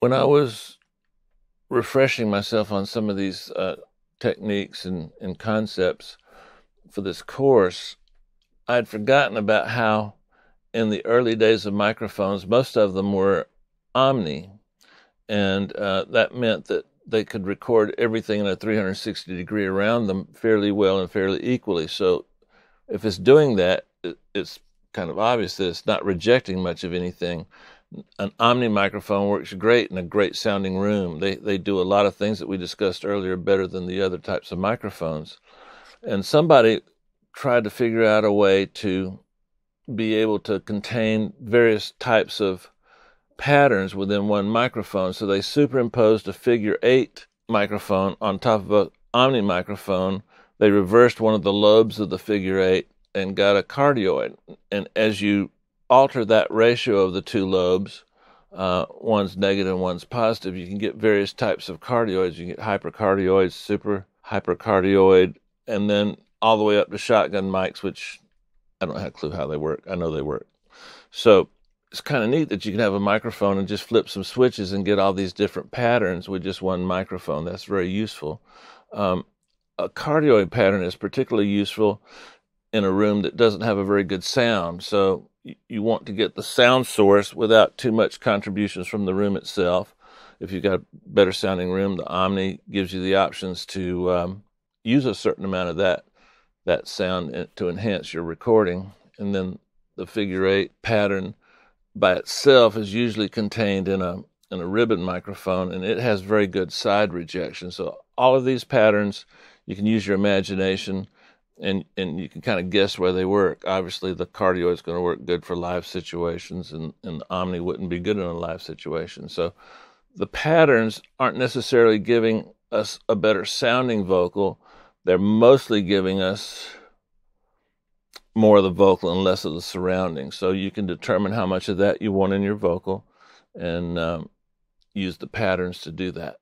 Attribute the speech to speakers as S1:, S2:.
S1: When I was refreshing myself on some of these techniques and concepts for this course, I'd forgotten about how in the early days of microphones, most of them were omni, and that meant that they could record everything in a 360 degree around them fairly well and fairly equally. So if it's doing that, it's kind of obvious that it's not rejecting much of anything. An omni microphone works great in a great sounding room. They do a lot of things that we discussed earlier better than the other types of microphones. And somebody tried to figure out a way to be able to contain various types of patterns within one microphone. So they superimposed a figure 8 microphone on top of an omni microphone. They reversed one of the lobes of the figure 8 and got a cardioid. And as you alter that ratio of the two lobes, one's negative and one's positive, you can get various types of cardioids. You can get hypercardioid, super hypercardioid, and then all the way up to shotgun mics, which I don't have a clue how they work. I know they work. So it's kind of neat that you can have a microphone and just flip some switches and get all these different patterns with just one microphone. That's very useful. A cardioid pattern is particularly useful in a room that doesn't have a very good sound. So you want to get the sound source without too much contributions from the room itself. If you've got a better sounding room, the Omni gives you the options to use a certain amount of that sound to enhance your recording. And then the figure 8 pattern by itself is usually contained in a ribbon microphone, and it has very good side rejection. So all of these patterns, you can use your imagination, and you can kind of guess where they work. Obviously, the cardioid is going to work good for live situations, and the Omni wouldn't be good in a live situation. So the patterns aren't necessarily giving us a better sounding vocal. They're mostly giving us more of the vocal and less of the surroundings. So you can determine how much of that you want in your vocal and use the patterns to do that.